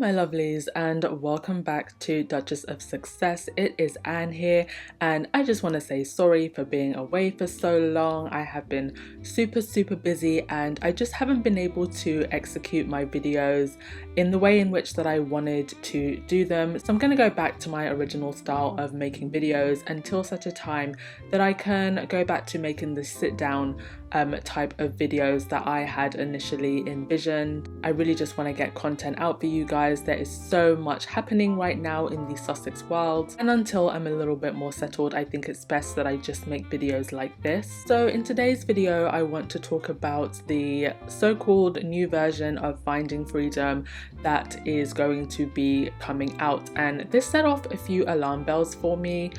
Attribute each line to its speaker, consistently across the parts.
Speaker 1: my lovelies, and welcome back to Duchess of Success. It is Anne here, and I just want to say sorry for being away for so long. I have been super busy and I just haven't been able to execute my videos in the way in which that I wanted to do them. So I'm going to go back to my original style of making videos until such a time that I can go back to making the sit down type of videos that I had initially envisioned. I really just want to get content out for you guys. There is so much happening right now in the Sussex world, and until I'm a little bit more settled, I think it's best that I just make videos like this. So in today's video, I want to talk about the so-called new version of Finding Freedom that is going to be coming out, and this set off a few alarm bells for me.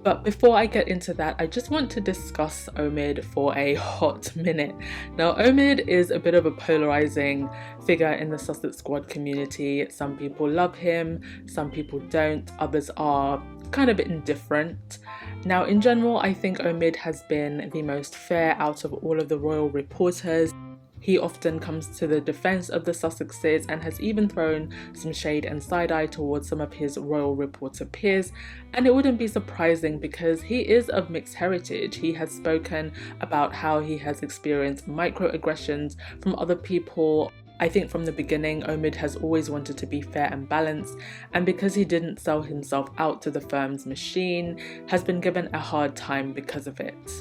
Speaker 1: But before I get into that, I just want to discuss Omid for a hot minute. Now, Omid is a bit of a polarizing figure in the Sussex Squad community. Some people love him, some people don't, others are kind of indifferent. Now, in general, I think Omid has been the most fair out of all of the royal reporters. He often comes to the defense of the Sussexes and has even thrown some shade and side-eye towards some of his royal reporter peers, and it wouldn't be surprising because he is of mixed heritage. He has spoken about how he has experienced microaggressions from other people. I think from the beginning, Omid has always wanted to be fair and balanced, and because he didn't sell himself out to the firm's machine, has been given a hard time because of it.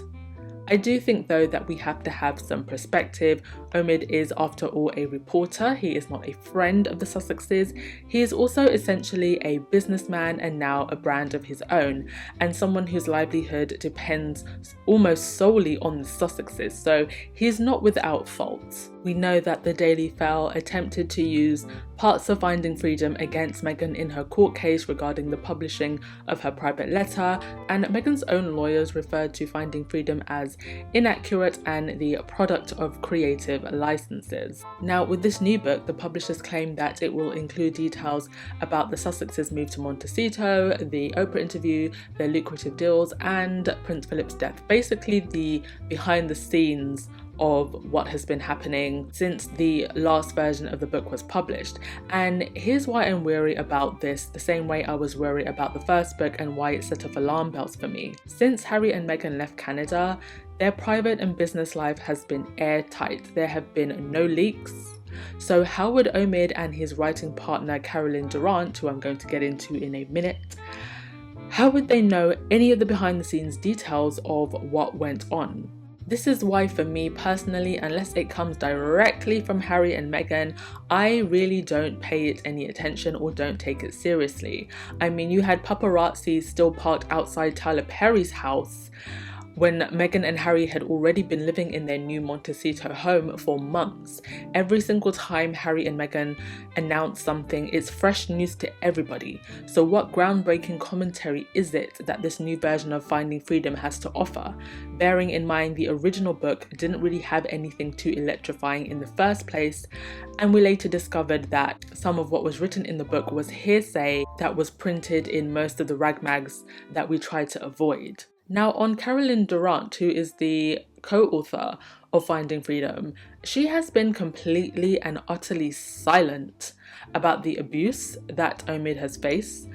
Speaker 1: I do think though that we have to have some perspective. Omid is after all a reporter. He is not a friend of the Sussexes. He is also essentially a businessman and now a brand of his own, and someone whose livelihood depends almost solely on the Sussexes, so he is not without fault. We know that the Daily Fell attempted to use parts of Finding Freedom against Meghan in her court case regarding the publishing of her private letter, and Meghan's own lawyers referred to Finding Freedom as inaccurate and the product of creative licenses. Now, with this new book, the publishers claim that it will include details about the Sussexes' move to Montecito, the Oprah interview, their lucrative deals, and Prince Philip's death. Basically, the behind the scenes of what has been happening since the last version of the book was published. And here's why I'm wary about this, the same way I was wary about the first book and why it set off alarm bells for me. Since Harry and Meghan left Canada, their private and business life has been airtight. There have been no leaks. So how would Omid and his writing partner Carolyne Durant, who I'm going to get into in a minute, how would they know any of the behind the scenes details of what went on? This is why for me personally, unless it comes directly from Harry and Meghan, I really don't pay it any attention or don't take it seriously. I mean, you had paparazzi still parked outside Tyler Perry's house when Meghan and Harry had already been living in their new Montecito home for months. Every single time Harry and Meghan announce something, it's fresh news to everybody. So what groundbreaking commentary is it that this new version of Finding Freedom has to offer? Bearing in mind the original book didn't really have anything too electrifying in the first place, and we later discovered that some of what was written in the book was hearsay that was printed in most of the ragmags that we tried to avoid. Now, on Carolyne Durant, who is the co-author of Finding Freedom, she has been completely and utterly silent about the abuse that Omid has faced,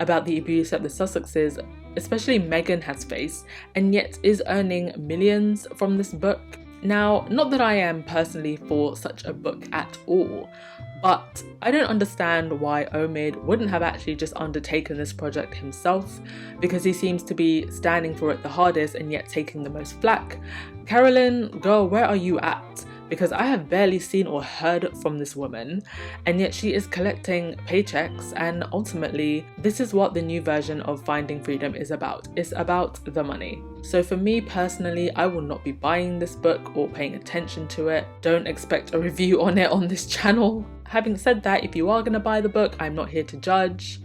Speaker 1: about the abuse that the Sussexes, especially Meghan, has faced, and yet is earning millions from this book. Now, not that I am personally for such a book at all, but I don't understand why Omid wouldn't have actually just undertaken this project himself, because he seems to be standing for it the hardest and yet taking the most flack. Carolyne, girl, where are you at? Because I have barely seen or heard from this woman, and yet she is collecting paychecks, and ultimately this is what the new version of Finding Freedom is about. It's about the money. So for me personally, I will not be buying this book or paying attention to it. Don't expect a review on it on this channel. Having said that, if you are going to buy the book, I'm not here to judge.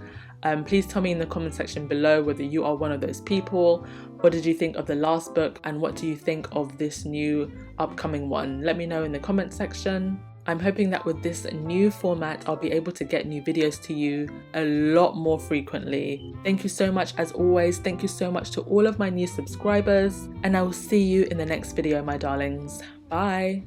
Speaker 1: Please tell me in the comment section below whether you are one of those people. What did you think of the last book, and what do you think of this new upcoming one? Let me know in the comment section. I'm hoping that with this new format, I'll be able to get new videos to you a lot more frequently. Thank you so much as always. Thank you so much to all of my new subscribers, and I will see you in the next video, my darlings. Bye.